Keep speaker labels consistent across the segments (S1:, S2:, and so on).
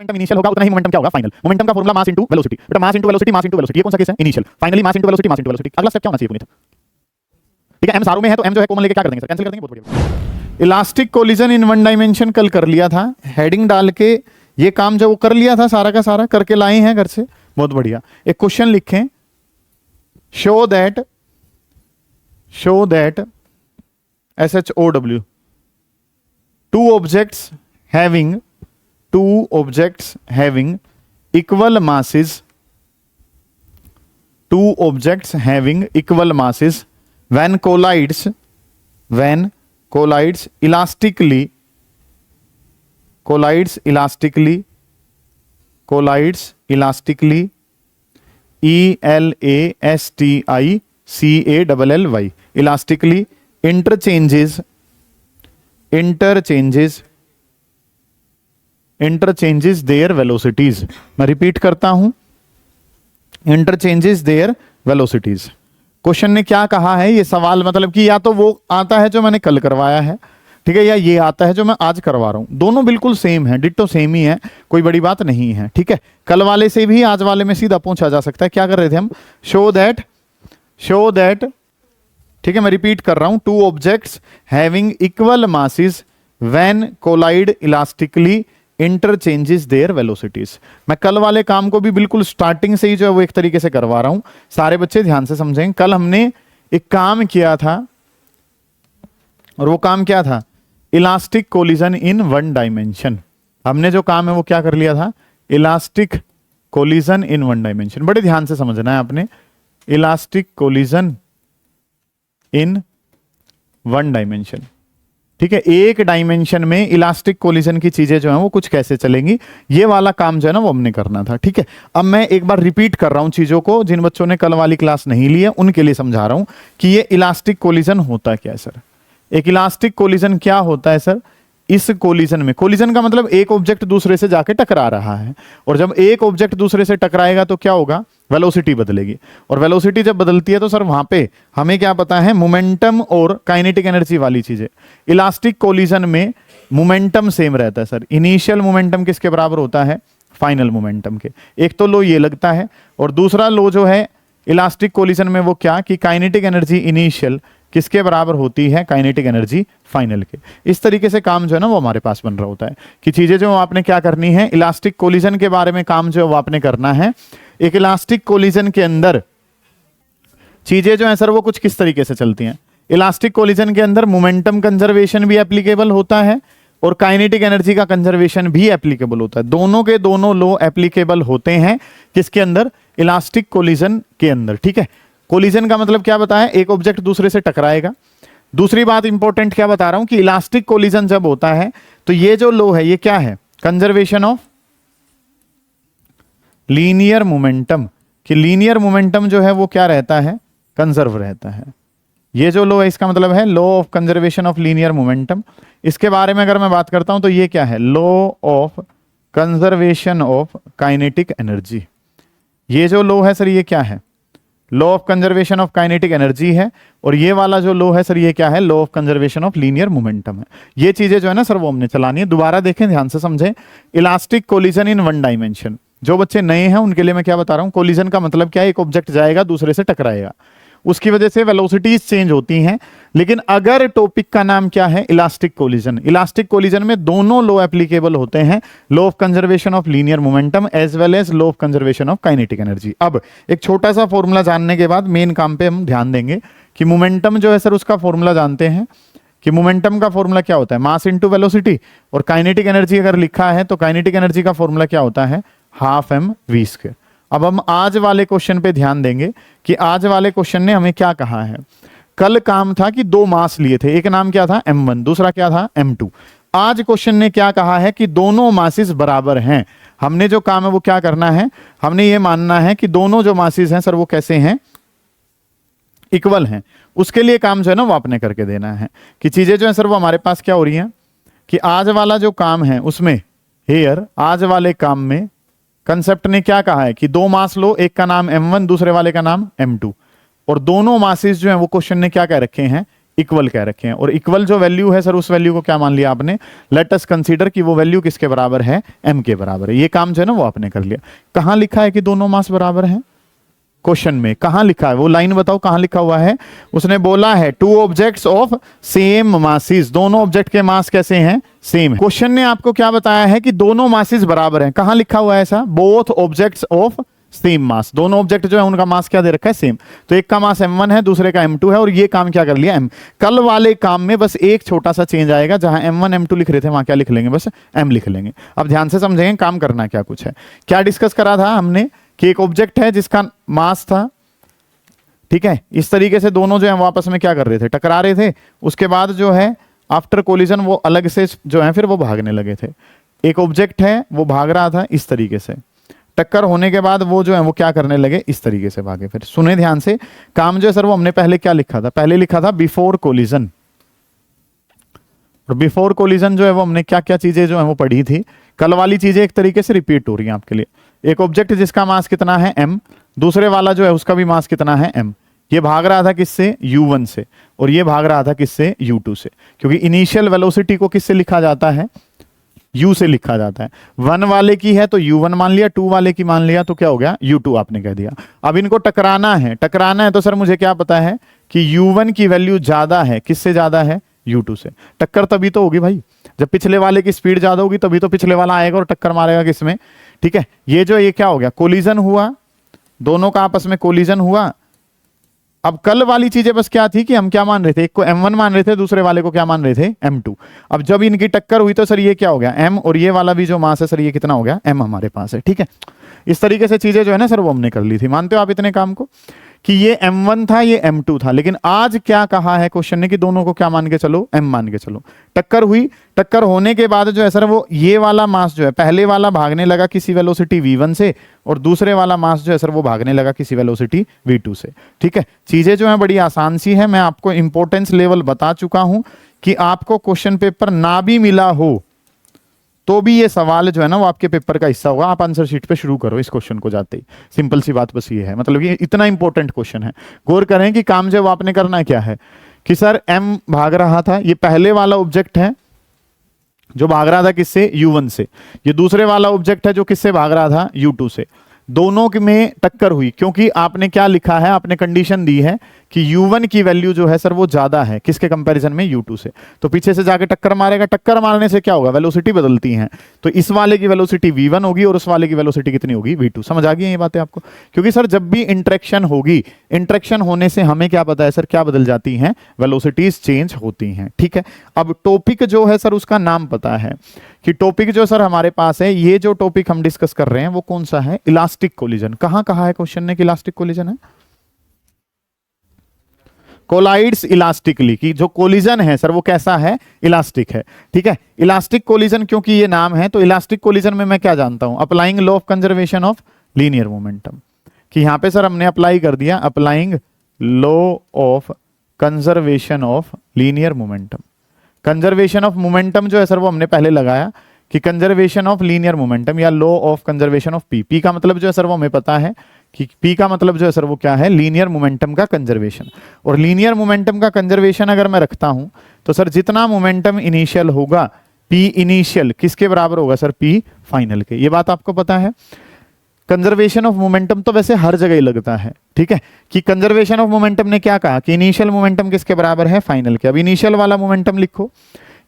S1: Momentum initial होगा उतना ही momentum क्या होगा फाइनल। मोमेंटम का फॉर्मूला मास इनटू वेलोसिटी। बेटा mass into velocity, mass into velocity, ये कौन सा केस है? Initial. Finally mass into velocity, mass into velocity. अगला स्टेप क्या होना चाहिए पुनीत? ठीक है, एम सारों में है तो एम जो है कॉमन लेके क्या कर देंगे सर? कैंसिल कर देंगे, बहुत बढ़िया। Elastic collision in one dimension कल कर लिया था, हेडिंग डाल के ये काम जो वो कर लिया था सारा का सारा करके लाए हैं घर से, बहुत बढ़िया। एक क्वेश्चन लिखें, show that SHOW two objects having equal masses when collides elastically ELASTICALLY elastically interchanges their velocities। मैं रिपीट करता हूं, interchanges their velocities। क्वेश्चन ने क्या कहा है? ये सवाल मतलब कि या तो वो आता है जो मैंने कल करवाया है, ठीक है, या ये आता है जो मैं आज करवा रहा हूं। दोनों बिल्कुल सेम है, डिट्टो सेम ही है, कोई बड़ी बात नहीं है, ठीक है। कल वाले से भी आज वाले में सीधा पूछा जा सकता है। क्या कर रहे थे हम? शो दैट, ठीक है, मैं रिपीट कर रहा हूं, two objects having equal masses when collide elastically interchanges their velocities. मैं कल वाले काम को भी बिल्कुल स्टार्टिंग से ही जो है वो एक तरीके से करवा रहा हूं, सारे बच्चे ध्यान से समझें। कल हमने एक काम किया था और वो काम क्या था? Elastic collision in one dimension. हमने जो काम है वो क्या कर लिया था? Elastic collision in one dimension. बड़े ध्यान से समझना है आपने, elastic collision in one dimension, ठीक है। एक डायमेंशन में इलास्टिक कोलिजन की चीजें जो हैं वो कुछ कैसे चलेंगी, ये वाला काम जो है ना वो हमने करना था, ठीक है। अब मैं एक बार रिपीट कर रहा हूं चीजों को, जिन बच्चों ने कल वाली क्लास नहीं ली है उनके लिए समझा रहा हूं कि ये इलास्टिक कोलिजन होता क्या है सर। एक इलास्टिक कोलिजन क्या होता है सर? इस कोलिजन में, कोलिजन का मतलब एक ऑब्जेक्ट दूसरे से जाके टकरा रहा है, और जब एक ऑब्जेक्ट दूसरे से टकराएगा तो क्या होगा? वेलोसिटी बदलेगी, और वेलोसिटी जब बदलती है तो सर वहां पे हमें क्या पता है? मोमेंटम और काइनेटिक एनर्जी वाली चीजें। इलास्टिक कोलिजन में मोमेंटम सेम रहता है सर। इनिशियल मोमेंटम किसके बराबर होता है? फाइनल मोमेंटम के। एक तो लो ये लगता है, और दूसरा लो जो है इलास्टिक कोलिजन में वो क्या कि काइनेटिक एनर्जी इनिशियल किसके बराबर होती है? काइनेटिक एनर्जी फाइनल के। इस तरीके से काम जो है ना वो हमारे पास बन रहा होता है कि चीजें जो आपने क्या करनी है, इलास्टिक कोलिजन के बारे में काम जो है वो आपने करना है। एक इलास्टिक कोलिजन के अंदर चीजें जो है सर वो कुछ किस तरीके से चलती हैं? इलास्टिक कोलिजन के अंदर मोमेंटम कंजर्वेशन भी एप्लीकेबल होता है और काइनेटिक एनर्जी का कंजर्वेशन भी एप्लीकेबल होता है। दोनों के दोनों लॉ एप्लीकेबल होते हैं किसके अंदर? इलास्टिक कोलिजन के अंदर, ठीक है। कोलिजन का मतलब क्या बताया? एक ऑब्जेक्ट दूसरे से टकराएगा। दूसरी बात इंपॉर्टेंट क्या बता रहा हूं कि इलास्टिक कोलिजन जब होता है तो ये जो लॉ है ये क्या है? कंजर्वेशन ऑफ लीनियर मोमेंटम, कि लीनियर मोमेंटम जो है वो क्या रहता है? कंजर्व रहता है। ये जो लॉ है इसका मतलब है law of conservation of linear momentum. इसके बारे में अगर मैं बात करता हूं तो ये क्या है? Law of conservation of kinetic energy. ये जो लॉ है सर ये क्या है? Law of conservation of kinetic energy है, और ये वाला जो लॉ है सर ये क्या है? Law of conservation of linear momentum है। ये चीजें जो है ना सर वो हमने चलानी है। दोबारा देखें, ध्यान से समझें। Elastic collision in one dimension, जो बच्चे नए हैं उनके लिए मैं क्या बता रहा हूं, कोलिजन का मतलब क्या है? एक ऑब्जेक्ट जाएगा दूसरे से टकराएगा, उसकी वजह से वेलोसिटीज चेंज होती हैं। लेकिन अगर टॉपिक का नाम क्या है? Elastic collision. इलास्टिक कोलिजन में दोनों लॉ एप्लीकेबल होते हैं, law of conservation of linear momentum as well as law of conservation of kinetic energy. अब एक छोटा सा फॉर्मूला जानने के बाद मेन काम पे हम ध्यान देंगे कि मोमेंटम जो है सर उसका फॉर्मूला जानते हैं कि मोमेंटम का फॉर्मूला क्या होता है? Mass into velocity. और काइनेटिक एनर्जी अगर लिखा है तो काइनेटिक एनर्जी का फॉर्मूला क्या होता है? Half mv²। अब हम आज वाले क्वेश्चन पे ध्यान देंगे कि आज वाले क्वेश्चन ने हमें क्या कहा है। कल काम था कि दो मास लिए थे, एक नाम क्या था? m1, दूसरा क्या था? m2। आज क्वेश्चन ने क्या कहा है कि दोनों मासेस बराबर हैं। हमने जो काम है वो क्या करना है? हमने ये मानना है कि दोनों जो मासेस हैं सर वो कैसे हैं? इक्वल हैं। उसके लिए काम जो है ना वो आपने करके देना है कि चीजें जो है सर वो हमारे पास क्या हो रही हैं कि आज वाला जो काम है उसमें हेयर आज वाले काम में कंसेप्ट ने क्या कहा है कि दो मास लो, एक का नाम m1 दूसरे वाले का नाम m2, और दोनों मासेस जो हैं वो क्वेश्चन ने क्या कह रखे हैं? इक्वल कह रखे हैं, और इक्वल जो वैल्यू है सर उस वैल्यू को क्या मान लिया आपने, लेट अस कंसीडर कि वो वैल्यू किसके बराबर है, m के बराबर है। ये काम जो है ना वो आपने कर लिया। कहां लिखा है कि दोनों मास बराबर हैं, क्वेश्चन में कहां लिखा है, वो लाइन बताओ कहां लिखा हुआ है। उसने बोला है two objects of same masses, दोनों ऑब्जेक्ट के मास कैसे हैं, सेम है। क्वेश्चन ने आपको क्या बताया है कि दोनों मासिस बराबर हैं, कहां लिखा हुआ है ऐसा, both objects of same mass, दोनों ऑब्जेक्ट जो है उनका मास क्या दे रखा है, सेम। तो एक का मास m1 है, दूसरे का m2 है, और ये काम क्या कर लिया m। कल वाले काम में बस एक छोटा सा चेंज आएगा, जहां m1 m2 लिख रहे थे वहां क्या लिख लेंगे, बस m लिख लेंगे। अब ध्यान से समझेंगे काम करना क्या कुछ है। क्या डिस्कस करा था हमने कि एक ऑब्जेक्ट है जिसका मास था, ठीक है, इस तरीके से दोनों जो है वो आपस में क्या कर रहे थे, टकरा रहे थे। उसके बाद जो है आफ्टर कोलिजन वो अलग से जो है फिर वो भागने लगे थे। एक ऑब्जेक्ट है वो भाग रहा था इस तरीके से, टक्कर होने के बाद वो जो है वो क्या करने लगे, इस तरीके से भागे। फिर सुने ध्यान से, काम जो है सर वो हमने पहले क्या लिखा था, पहले लिखा था बिफोर कोलिजन। और बिफोर कोलिजन जो है वो हमने क्या क्या चीजें जो है वो पढ़ी थी। कल वाली चीजें एक तरीके से रिपीट हो रही हैं आपके लिए। एक ऑब्जेक्ट जिसका मास कितना है m, दूसरे वाला जो है उसका भी मास कितना है m। ये भाग रहा था किससे, u1 से, और ये भाग रहा था किससे, u2 से। क्योंकि इनिशियल वेलोसिटी को किससे लिखा जाता है, u से लिखा जाता है। 1 वाले की है तो u1 मान लिया, 2 वाले की मान लिया तो क्या हो गया, u2 आपने कह दिया। अब इनको टकराना है, टकराना है तो सर मुझे क्या पता है कि u1 की वैल्यू ज्यादा है, किससे ज्यादा है, u2 से। टक्कर तभी तो होगी भाई, जब पिछले वाले की स्पीड ज्यादा होगी तभी तो पिछले वाला आएगा और टक्कर मारेगा किसमें, ठीक है। ये जो ये क्या हो गया, कोलिजन हुआ, दोनों का आपस में कोलिजन हुआ। अब कल वाली चीजें बस क्या थी कि हम क्या मान रहे थे, एक को m1 मान रहे थे, दूसरे वाले को क्या मान रहे थे, m2। अब जब इनकी टक्कर हुई तो सर ये क्या हो गया, m, और ये वाला भी जो मास है सर ये कितना हो गया, m हमारे पास है, ठीक है। इस तरीके से चीजें जो है ना सर वो हमने कर ली थी। मानते हो आप इतने काम को कि ये m1 था ये m2 था, लेकिन आज क्या कहा है क्वेश्चन ने कि दोनों को क्या मान के चलो, m मान के चलो। टक्कर हुई, टक्कर होने के बाद जो है सर वो ये वाला मास जो है, पहले वाला भागने लगा किसी वेलोसिटी v1 से, और दूसरे वाला मास जो है सर वो भागने लगा किसी वेलोसिटी v2 से, ठीक है। चीजें जो है बड़ी आसान सी है। मैं आपको इंपॉर्टेंस लेवल बता चुका हूं कि आपको क्वेश्चन पेपर ना भी मिला हो तो भी ये सवाल जो है ना वो आपके पेपर का हिस्सा होगा। आप आंसर शीट पे शुरू करो इस क्वेश्चन को जाते ही, सिंपल सी बात बस ये है। मतलब ये इतना इंपॉर्टेंट क्वेश्चन है। गौर करें कि काम जो आपने करना क्या है कि सर m भाग रहा था, ये पहले वाला ऑब्जेक्ट है जो भाग रहा था किससे, u1 से। ये दूसरे वाला ऑब्जेक्ट है जो किससे भाग रहा था, u2 से। दोनों में टक्कर हुई, क्योंकि आपने क्या लिखा है, आपने कंडीशन दी है कि u1 की वैल्यू जो है सर वो ज्यादा है किसके कंपैरिजन में, u2 से। तो पीछे से जाके टक्कर मारेगा, टक्कर मारने से क्या होगा, वेलोसिटी बदलती है। तो इस वाले की वेलोसिटी v1 होगी और उस वाले की वेलोसिटी कितनी होगी, v2। समझ आ गई है ये बातें आपको। क्योंकि सर जब भी इंटरेक्शन होगी, इंटरेक्शन होने से हमें क्या पता है सर, क्या बदल जाती हैं, वेलोसिटीज चेंज होती हैं, ठीक है। अब टॉपिक जो है सर उसका नाम पता है कि टॉपिक जो सर हमारे पास है, ये जो टॉपिक हम डिस्कस कर रहे हैं वो कौन सा है, इलास्टिक कोलिजन। कहां कहा है क्वेश्चन ने कि इलास्टिक कोलिजन है, कोलाइड्स इलास्टिकली, कि जो कोलिजन है सर वो कैसा है, इलास्टिक है, ठीक है। इलास्टिक कोलिजन क्योंकि ये नाम है, तो इलास्टिक कोलिजन में मैं क्या जानता हूं, applying law of conservation of linear momentum, कि यहां पे सर हमने अप्लाई कर दिया applying law of conservation of linear momentum. Conservation of momentum जो है सर वो हमने पहले लगाया कि कंजर्वेशन ऑफ लीनियर मोमेंटम या law of conservation of P. P का मतलब जो है सर वो हमें पता है कि पी का मतलब जो है सर वो क्या है, लीनियर मोमेंटम का कंजर्वेशन। और लीनियर मोमेंटम का कंजर्वेशन अगर मैं रखता हूं तो सर जितना मोमेंटम इनिशियल होगा, पी इनिशियल किसके बराबर होगा सर, पी फाइनल के। ये बात आपको पता है। कंजर्वेशन ऑफ मोमेंटम तो वैसे हर जगह ही लगता है, ठीक है, कि कंजर्वेशन ऑफ मोमेंटम ने क्या कहा कि इनिशियल मोमेंटम किसके बराबर है, फाइनल के। अब इनिशियल वाला मोमेंटम लिखो।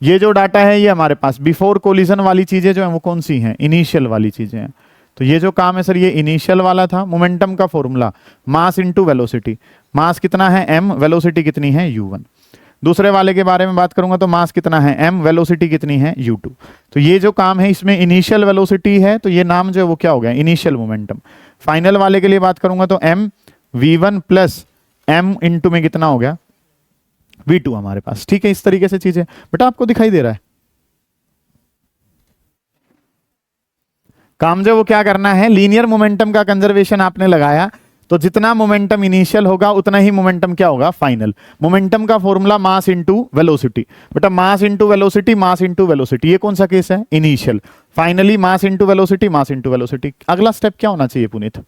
S1: ये जो डाटा है ये हमारे पास बिफोर कोलिजन वाली चीजें जो है वो कौन सी हैं, इनिशियल वाली चीजें हैं। तो ये जो काम है सर ये इनिशियल वाला था। मोमेंटम का फॉर्मूला मास इनटू वेलोसिटी। मास कितना है m, वेलोसिटी कितनी है u1। दूसरे वाले के बारे में बात करूंगा तो मास कितना है m, वेलोसिटी कितनी है u2। तो ये जो काम है इसमें इनिशियल वेलोसिटी है, तो ये नाम जो है वो क्या हो गया, इनिशियल मोमेंटम। फाइनल वाले के लिए बात करूंगा तो m v1 plus m into में कितना हो गया, v2 हमारे पास, ठीक है। इस तरीके से चीजें बेटा आपको दिखाई दे रहा है। काम जो वो क्या करना है, लीनियर मोमेंटम का कंजर्वेशन आपने लगाया तो जितना मोमेंटम इनिशियल होगा उतना ही मोमेंटम क्या होगा, फाइनल। मोमेंटम का फॉर्मूला मास इनटू वेलोसिटी। बेटा mass into velocity, mass into velocity, ये कौन सा केस है, initial. Finally mass into velocity, mass into velocity. अगला स्टेप क्या होना चाहिए पुनीत,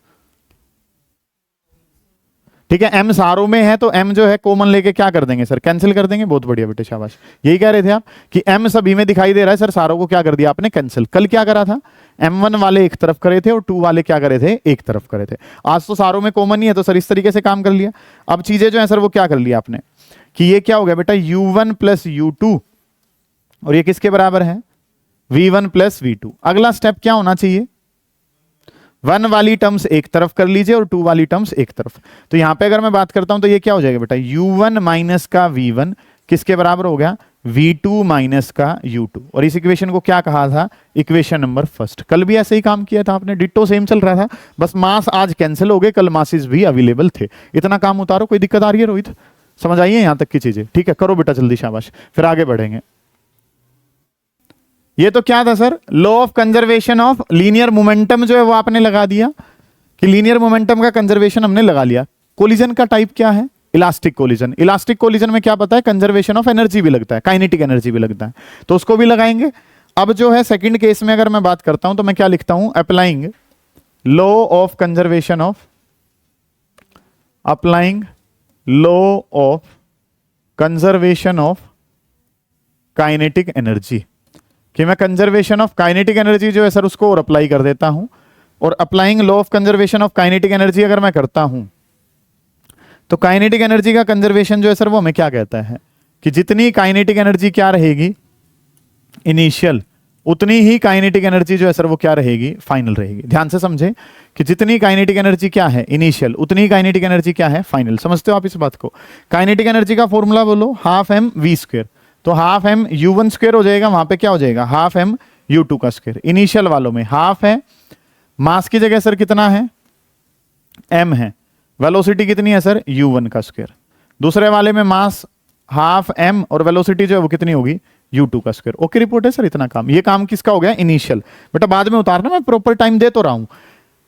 S1: ठीक है, m सारों में है तो m जो है कॉमन लेके क्या कर देंगे सर, कैंसिल कर देंगे। बहुत बढ़िया बेटे, शाबाश। यही कह रहे थे आप कि m सभी में दिखाई दे रहा है सर, सारों को क्या कर दिया आपने, कैंसिल। कल क्या करा था, m1 वाले एक तरफ करे थे और 2 वाले क्या करे थे, एक तरफ करे थे। आज तो सारों में कॉमन ही है तो सर इस तरीके से काम कर लिया। अब चीजें जो है सर वो क्या कर लिया आपने कि ये क्या हो गया बेटा, u1 प्लस u2 और ये किसके बराबर है, v1 प्लस v2। अगला स्टेप क्या होना चाहिए, 1 वाली टर्म्स एक तरफ कर लीजिए और 2 वाली टर्म्स एक तरफ। तो यहां पे अगर मैं बात करता हूं तो ये क्या हो जाएगा बेटा, u1 माइनस का v1 किसके बराबर हो गया, v2 माइनस का u2। और इस इक्वेशन को क्या कहा था, इक्वेशन नंबर फर्स्ट। कल भी ऐसे ही काम किया था आपने, डिट्टो सेम चल रहा था, बस मास आज कैंसिल हो गए, कल मासेस भी अवेलेबल थे। इतना काम उतारो, कोई दिक्कत आ रही है रोहित, समझ आइए यहां तक की चीजें, ठीक है। करो बेटा जल्दी, शाबाश, फिर आगे बढ़ेंगे। ये तो क्या था sir, law of conservation of linear momentum जो है वो आपने लगा दिया कि लीनियर मोमेंटम का कंजर्वेशन हमने लगा लिया। कोलिजन का टाइप क्या है, इलास्टिक कोलिजन। इलास्टिक कोलिजन में क्या पता है, कंजर्वेशन ऑफ एनर्जी भी लगता है, काइनेटिक एनर्जी भी लगता है, तो उसको भी लगाएंगे। अब जो है सेकंड केस में अगर मैं बात करता हूं तो मैं क्या लिखता हूं, applying law of conservation of, applying law of conservation of kinetic energy, कि मैं कंजर्वेशन ऑफ काइनेटिक एनर्जी जो है सर उसको और अप्लाई कर देता हूं। और applying law of conservation of kinetic energy अगर मैं करता हूं तो काइनेटिक एनर्जी का कंजर्वेशन जो है सर वो हमें क्या कहता है कि जितनी काइनेटिक एनर्जी क्या रहेगी इनिशियल, उतनी ही काइनेटिक एनर्जी जो है सर वो क्या रहेगी, फाइनल रहेगी। ध्यान से समझे कि जितनी काइनेटिक एनर्जी क्या है इनिशियल, उतनी ही काइनेटिक एनर्जी क्या है, फाइनल। समझते हो आप इस बात को। काइनेटिक एनर्जी का फॉर्मूला बोलो, हाफ एम वी स्क्वायर, तो हाफ एम u1 स्क्वायर हो जाएगा, वहां पे क्या हो जाएगा, हाफ एम u2 का स्क्वायर। इनिशियल वालों में हाफ है, मास की जगह सर कितना है, m है, वेलोसिटी कितनी है सर, u1 का स्क्वायर। दूसरे वाले में मास हाफ m और वेलोसिटी जो है वो कितनी होगी, u2 का स्क्वायर। ओके रिपोर्ट है सर, इतना काम। ये काम किसका हो गया, इनिशियल। बेटा बाद में उतारना, मैं प्रॉपर टाइम दे तो रहा हूं।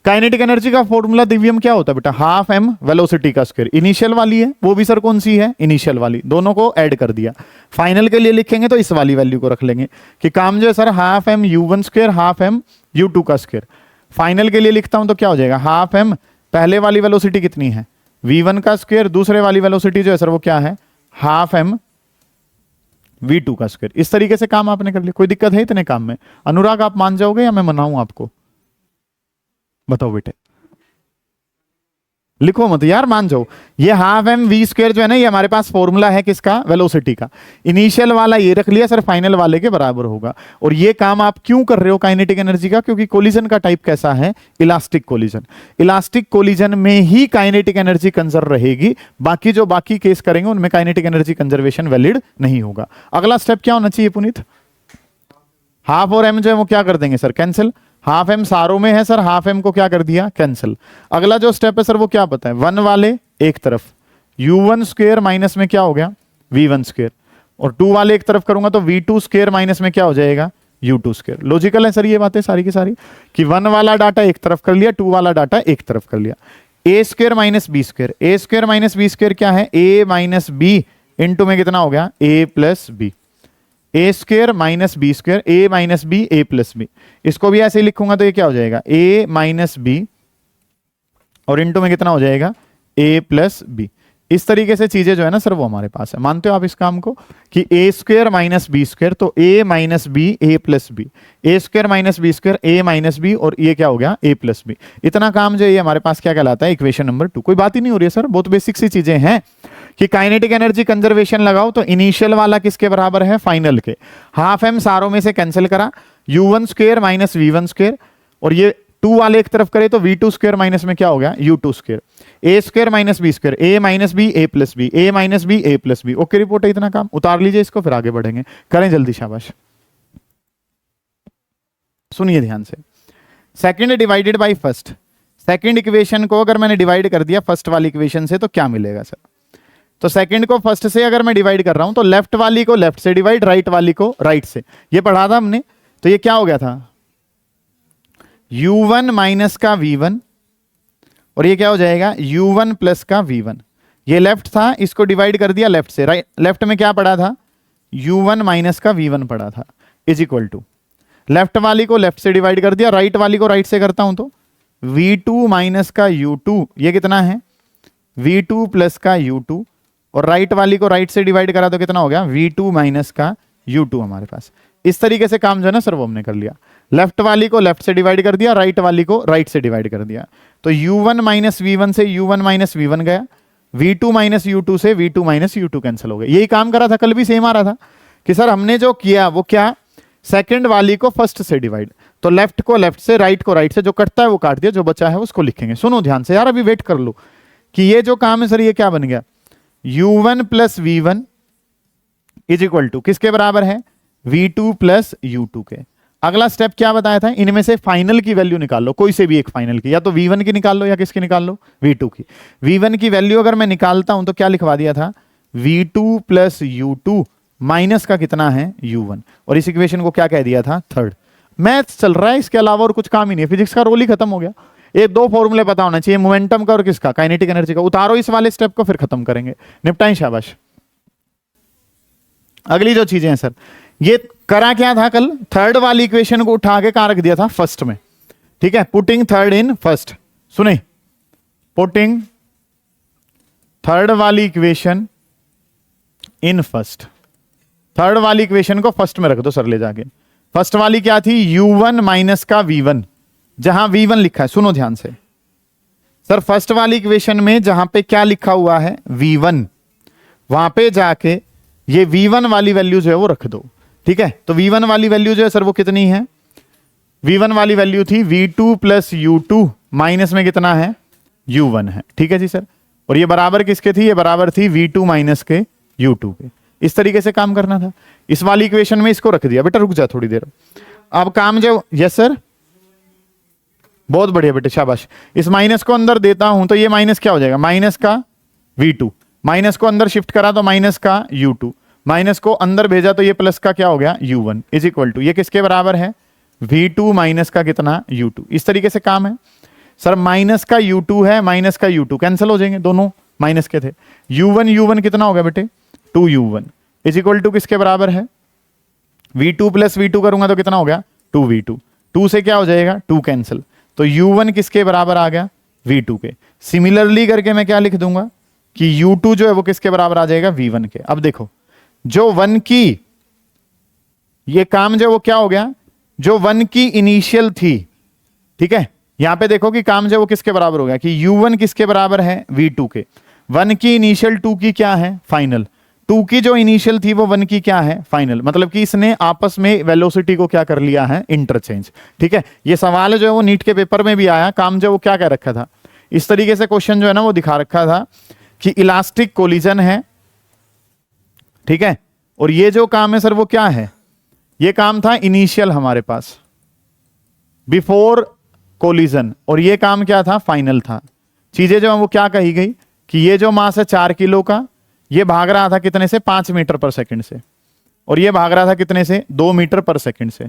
S1: काइनेटिक एनर्जी का फॉर्मूला दिव्यम क्या होता है बेटा, हाफ एम वेलोसिटी का स्क्वायर। इनिशियल वाली है, वो भी सर कौन सी है, इनिशियल वाली, दोनों को ऐड कर दिया। फाइनल के लिए लिखेंगे तो इस वाली वैल्यू को रख लेंगे कि काम जो है sir half M u1 square, half M u2 का स्क्वायर। फाइनल के लिए लिखता हूं तो क्या हो जाएगा, हाफ एम, पहले वाली वेलोसिटी कितनी है, v1 का स्क्वायर, दूसरे वाली वेलोसिटी जो है सर वो क्या है, हाफ एम v2 का स्क्वायर। इस तरीके से काम आपने कर लिया। कोई दिक्कत है इतने काम में, अनुराग आप मान जाओगे या मैं मनाऊं आपको, बताओ बेटे, लिखो मत यार, मान जाओ। ये हाफ एम वी स्क्वायर जो है ना, ये हमारे पास फॉर्मूला है किसका, वेलोसिटी का। इनिशियल वाला ये रख लिया सर, फाइनल वाले के बराबर होगा। और ये काम आप क्यों कर रहे हो काइनेटिक एनर्जी का, क्योंकि कोलिजन का टाइप कैसा है, इलास्टिक कोलिजन। इलास्टिक कोलिजन में ही काइनेटिक एनर्जी कंजर्व रहेगी, बाकी जो बाकी केस करेंगे उनमें काइनेटिक एनर्जी कंजर्वेशन वैलिड नहीं होगा। अगला स्टेप क्या होना चाहिए पुनीत, हाफ और एम जो है वो क्या कर देंगे सर, कैंसिल। हाफ एम सारों में है सर, हाफ एम को क्या कर दिया, कैंसिल। अगला जो स्टेप है सर वो क्या पता है, 1 वाले एक तरफ, u1 स्क्वायर माइनस में क्या हो गया, v1 स्क्वायर। और 2 वाले एक तरफ करूंगा तो v2 स्क्वायर माइनस में क्या हो जाएगा, u2 स्क्वायर। लॉजिकल है सर ये बातें सारी की सारी, कि 1 वाला डाटा एक तरफ कर लिया, 2 वाला डाटा एक तरफ कर लिया। a square minus B square, a square minus B square क्या है, a माइनस बी इंटू में कितना हो गया, a plus B. A square minus B square, A minus B A plus B. इसको भी ऐसे ही लिखूंगा तो ये क्या हो जाएगा, ए माइनस बी और इंटू में कितना हो जाएगा, ए प्लस बी। इस तरीके से चीजें जो है ना सर वो हमारे पास है। मानते हो आप इस काम को कि ए स्क्वायर माइनस बी स्क्वायर, तो ए minus B A plus B, A square minus B square A minus B, और ये क्या हो गया, ए प्लस बी। इतना काम जो है ये हमारे पास क्या कहलाता है, इक्वेशन नंबर 2। कोई बात ही नहीं हो रही है सर, बहुत बेसिक सी चीजें हैं कि काइनेटिक एनर्जी कंजर्वेशन लगाओ तो इनिशियल वाला किसके बराबर है, फाइनल के। हाफ एम सारों में से कैंसिल करा, u1 square minus v1 square, और ये 2 वाले एक तरफ करे तो v2 स्क्वायर माइनस में क्या हो गया, u2 square. A square minus B square, A minus B A plus B, A minus B A plus B. Okay report है, इतना काम उतार लीजिए इसको, फिर आगे बढ़ेंगे। करें जल्दी, शाबाश। सुनिए ध्यान से, second divided by first. Second equation को अगर मैंने डिवाइड कर दिया फर्स्ट वाली इक्वेशन से तो क्या मिलेगा सर, तो सेकंड को फर्स्ट से अगर मैं डिवाइड कर रहा हूं तो लेफ्ट वाली को लेफ्ट से डिवाइड, राइट वाली को राइट से। ये पढ़ा था हमने, तो ये क्या हो गया था, u1 माइनस का v1, और ये क्या हो जाएगा, u1 प्लस का v1। ये लेफ्ट था, इसको डिवाइड कर दिया लेफ्ट से, राइट। लेफ्ट में क्या पढ़ा था, u1 माइनस का v1 पढ़ा था, इज इक्वल टू, लेफ्ट वाली को लेफ्ट से डिवाइड कर दिया, राइट वाली को राइट से करता हूं तो v2 माइनस का u2, ये कितना है, V2 प्लस का U2, और राइट वाली को राइट से डिवाइड करा तो कितना हो गया, V2 माइनस का U2 हमारे पास। इस तरीके से काम जो है ना सर वो हमने कर लिया, लेफ्ट वाली को लेफ्ट से डिवाइड कर दिया, राइट वाली को राइट से डिवाइड कर दिया। तो U1 माइनस V1 से U1 माइनस V1 गया, V2 माइनस U2 से V2 माइनस U2 कैंसिल हो गया। यही काम करा था, कल भी सेम आ रहा था कि सर हमने जो किया वो क्या, सेकंड वाली को फर्स्ट से डिवाइड, तो लेफ्ट को लेफ्ट से, राइट को राइट से, जो कटता है वो काट दिया, जो बचा है उसको लिखेंगे। सुनो ध्यान से यार, अभी वेट कर लो कि ये जो काम है सर ये क्या बन गया, U1 plus V1 is equal to किसके बराबर है, V2 प्लस U2 के। अगला स्टेप क्या बताया था, इनमें से फाइनल की वैल्यू निकाल लो, कोई से भी एक फाइनल की, या तो V1 की निकाल लो या किसकी निकाल लो, V2 की। V1 की वैल्यू अगर मैं निकालता हूं तो क्या लिखवा दिया था, V2 प्लस U2 माइनस का कितना है U1, और इस इक्वेशन को क्या कह दिया था, थर्ड। मैथ्स चल रहा है, इसके अलावा और कुछ काम ही नहीं, फिजिक्स का रोल ही खत्म हो गया। ये दो फॉर्मूले पता होना चाहिए, मोमेंटम का और किसका, काइनेटिक एनर्जी का। उतारो इस वाले स्टेप को, फिर खत्म करेंगे, निपटाएं, शाबाश। अगली जो चीजें हैं सर, ये करा क्या था कल, थर्ड वाली इक्वेशन को उठा के कहां रख दिया था, फर्स्ट में, ठीक है, पुटिंग थर्ड इन फर्स्ट। सुने, पुटिंग थर्ड वाली इक्वेशन इन फर्स्ट, थर्ड वाली इक्वेशन को फर्स्ट में रख दो सर ले जाके। फर्स्ट वाली क्या थी, U1 माइनस का V1, जहां V1 लिखा है, सुनो ध्यान से सर, फर्स्ट वाली इक्वेशन में जहां पे क्या लिखा हुआ है V1, वहां पे जाके ये V1 वाली वैल्यू जो है वो रख दो, ठीक है। तो V1 वाली वैल्यू जो है सर वो कितनी है, V1 वाली वैल्यू थी V2 प्लस U2 माइनस में कितना है, U1 है, ठीक है जी सर। और ये बराबर किसके थी, ये बराबर थी V2 माइनस के U2 के। इस तरीके से काम करना था। इस वाली इक्वेशन में इसको रख दिया, बेटा रुक जा थोड़ी देर, अब काम जो, यस सर, बहुत बढ़िया बेटे, शाबाश। इस माइनस को अंदर देता हूं तो ये माइनस क्या हो जाएगा, माइनस का V2, माइनस को अंदर शिफ्ट करा तो माइनस का U2, माइनस को अंदर भेजा तो ये प्लस का क्या हो गया, U1 इज इक्वल टू, ये किसके बराबर है, V2 माइनस का कितना, U2। इस तरीके से काम है सर। माइनस का U2 है, माइनस का U2 कैंसिल हो जाएंगे, दोनों माइनस के थे। U1 कितना हो गया बेटे, 2U1 इज इक्वल टू किसके बराबर है, V2 प्लस V2 करूंगा तो कितना हो गया, 2V2, 2 से क्या हो जाएगा, 2 कैंसिल, तो U1 किसके बराबर आ गया, V2 के। सिमिलरली करके मैं क्या लिख दूंगा कि U2 जो है वो किसके बराबर आ जाएगा, V1 के। अब देखो, जो 1 की ये काम जो वो क्या हो गया, जो 1 की इनिशियल थी, ठीक है, यहां पे देखो कि काम जो वो किसके बराबर हो गया, कि U1 किसके बराबर है, V2 के। 1 की इनिशियल 2 की क्या है, फाइनल। 2 की जो इनिशियल थी वो 1 की क्या है, फाइनल। मतलब कि इसने आपस में वेलोसिटी को क्या कर लिया है, इंटरचेंज, ठीक है। ये सवाल जो है वो नीट के पेपर में भी आया, काम जो वो क्या कह रखा था, इस तरीके से क्वेश्चन जो है ना वो दिखा रखा था कि इलास्टिक कोलिजन है, ठीक है, और ये जो काम है सर वो क्या है, ये काम था इनिशियल हमारे पास, बिफोर कोलिजन, और ये काम क्या था, फाइनल था। चीजें जो है वो क्या कही गई कि ये जो मास है 4 किलो का, ये भाग रहा था कितने से, 5 मीटर पर सेकंड से, और ये भाग रहा था कितने से, 2 मीटर पर सेकंड से।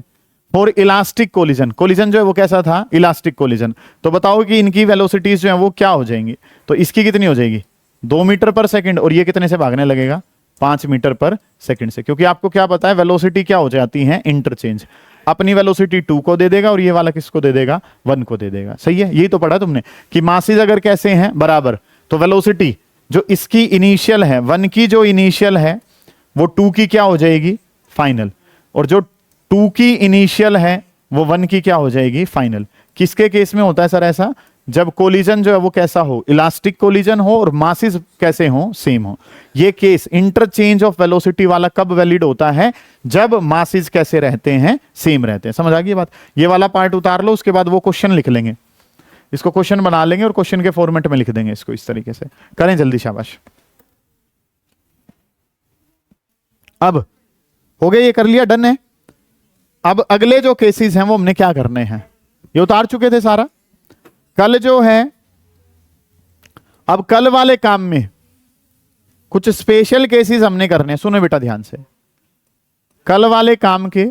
S1: फॉर इलास्टिक कोलिजन, कोलिजन जो है वो कैसा था, इलास्टिक कोलिजन। तो बताओ कि इनकी वेलोसिटीज जो है वो क्या हो जाएंगी, तो इसकी कितनी हो जाएगी, 2 मीटर पर सेकंड, और ये कितने से भागने लगेगा, 5 मीटर पर सेकंड से। क्योंकि आपको क्या पता है, वेलोसिटी क्या हो जाती है, इंटरचेंज। अपनी वेलोसिटी 2 को दे देगा और ये वाला किसको दे देगा, 1 को दे देगा। सही है, यही तो पढ़ा तुमने कि मासेस अगर कैसे हैं बराबर, तो वेलोसिटी जो इसकी इनिशियल है, 1 की जो इनिशियल है वो 2 की क्या हो जाएगी, फाइनल, और जो 2 की इनिशियल है वो 1 की क्या हो जाएगी, फाइनल। किसके केस में होता है सर ऐसा, जब कोलिजन जो है वो कैसा हो, इलास्टिक कोलिजन हो और मासेस कैसे हो, सेम हो। ये केस इंटरचेंज ऑफ वेलोसिटी वाला कब वैलिड होता है, जब मासेस कैसे रहते हैं, सेम रहते हैं। समझ आ गई बात। ये वाला पार्ट उतार लो, उसके बाद वो क्वेश्चन लिख लेंगे, इसको क्वेश्चन बना लेंगे और क्वेश्चन के फॉर्मेट में लिख देंगे इसको। इस तरीके से करें जल्दी, शाबाश। अब हो गया, ये कर लिया, डन है। अब अगले जो केसेस हैं वो हमने क्या करने हैं, ये उतार चुके थे सारा। कल जो है, अब कल वाले काम में कुछ स्पेशल केसेस हमने करने हैं। सुनो बेटा ध्यान से, कल वाले काम के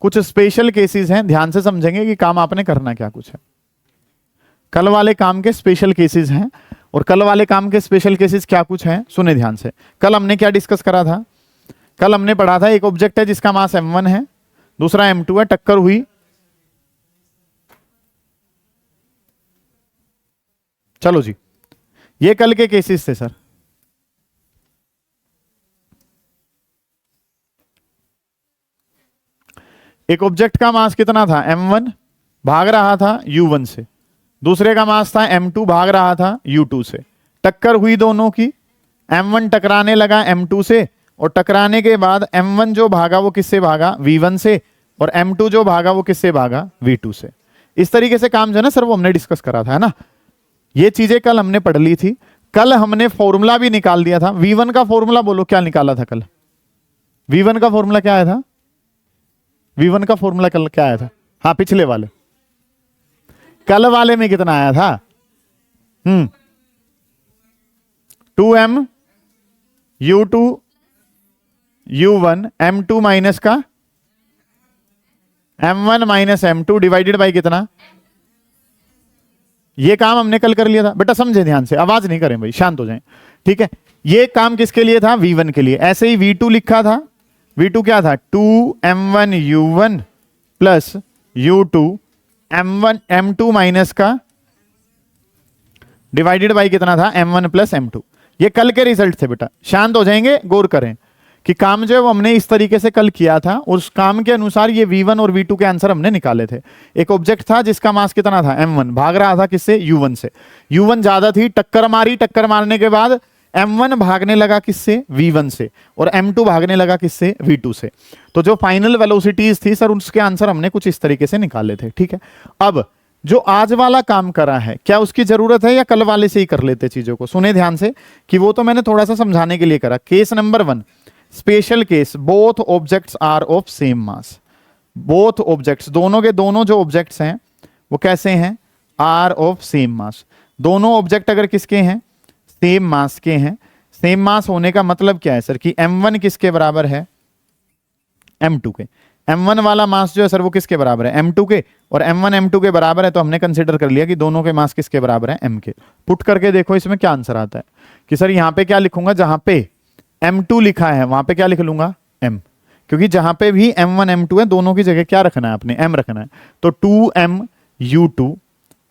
S1: कुछ स्पेशल केसेस हैं, ध्यान से समझेंगे कि काम आपने करना क्या कुछ है। कल वाले काम के स्पेशल केसेस हैं, और कल वाले काम के स्पेशल केसेस क्या कुछ हैं, सुने ध्यान से। कल हमने क्या डिस्कस करा था, कल हमने पढ़ा था एक ऑब्जेक्ट है जिसका मास m1 है, दूसरा m2 है, टक्कर हुई, चलो जी, ये कल के केसेस थे सर। एक ऑब्जेक्ट का मास कितना था m1, भाग रहा था u1 से, दूसरे का मास था m2, भाग रहा था u2 से। टक्कर हुई दोनों की, m1 टकराने लगा m2 से, और टकराने के बाद m1 जो भागा वो किससे भागा, v1 से, और m2 जो भागा वो किससे भागा, v2 से। इस तरीके से काम जो है ना सर वो हमने डिस्कस करा था, है ना। ये चीजें कल हमने पढ़ ली थी। कल हमने फॉर्मूला भी निकाल दिया था। v1 का फॉर्मूला बोलो क्या निकाला था कल? v1 का फॉर्मूला क्या आया था? v1 का फॉर्मूला कल क्या आया था? हाँ पिछले वाले, कल वाले में कितना आया था? 2m u2 u1 m2 minus का m1 minus m2 divided by कितना? ये काम हमने कल कर लिया था बेटा, समझे ध्यान से, आवाज नहीं करें भाई, शांत हो जाएं, ठीक है। ये काम किसके लिए था? v1 के लिए। ऐसे ही v2 लिखा था, v2 क्या था? 2m1 u1 plus u2 m1 m2 minus का डिवाइडेड बाई कितना था? m1 plus m2। ये कल के रिजल्ट थे बेटा, शांत हो जाएंगे, गौर करें कि काम जो है वो हमने इस तरीके से कल किया था, उस काम के अनुसार ये v1 और v2 के आंसर हमने निकाले थे। एक ऑब्जेक्ट था जिसका मास कितना था? m1, भाग रहा था किससे? u1 से। u1 ज्यादा थी, टक्कर मारी, टक्कर मारने के बाद m1 भागने लगा किससे? v1 से, और m2 भागने लगा किससे? v2 से। तो जो फाइनल वेलोसिटीज थी सर उसके आंसर हमने कुछ इस तरीके से निकाले थे, ठीक है। अब जो आज वाला काम करा है, क्या उसकी जरूरत है या कल वाले से ही कर लेते चीजों को? सुने ध्यान से कि वो तो मैंने थोड़ा सा समझाने के लिए करा। Case number 1, special case, both objects are of same mass. Both objects, दोनों के दोनों जो ऑब्जेक्ट्स हैं वो कैसे हैं? Are of same mass. दोनों ऑब्जेक्ट अगर किसके हैं? सेम मास के हैं। सेम मास होने का मतलब क्या है सर? कि m1 किसके बराबर है? m2 के। m1 वाला मास जो है सर वो किसके बराबर है? m2 के। और m1 m2 के बराबर है तो हमने कंसिडर कर लिया कि दोनों के मास किसके बराबर है? m के। पुट करके देखो इसमें क्या आंसर आता है कि सर यहां पे क्या लिखूंगा? जहां पे m2 लिखा है वहां पे क्या लिख लूंगा? m, क्योंकि जहां पे भी m1 m2 है दोनों की जगह क्या रखना है आपने? m रखना है। तो 2m u2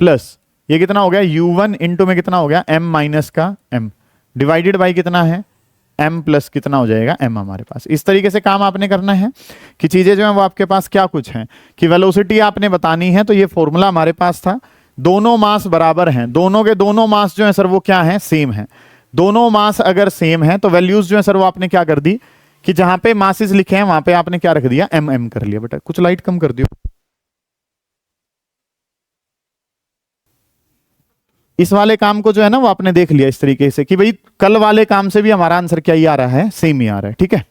S1: प्लस ये कितना हो गया? u1 इंटू में कितना हो गया? m माइनस का m डिवाइडेड बाई कितना है? m प्लस कितना हो जाएगा? m हमारे पास। इस तरीके से काम आपने करना है कि चीजें जो है वो आपके पास क्या कुछ हैं कि वेलोसिटी आपने बतानी है। तो ये फॉर्मूला हमारे पास था, दोनों मास बराबर हैं, दोनों के दोनों मास जो है सर वो क्या है? सेम है। दोनों मास अगर सेम है तो वैल्यूज जो है सर वो आपने क्या कर दी कि जहां पे मासेस लिखे हैं वहां पे आपने क्या रख दिया? m कर लिया। बेटा कुछ लाइट कम कर दियो। इस वाले काम को जो है ना वो आपने देख लिया इस तरीके से कि भाई कल वाले काम से भी हमारा आंसर क्या ही आ रहा है? सेम ही आ रहा है, ठीक है।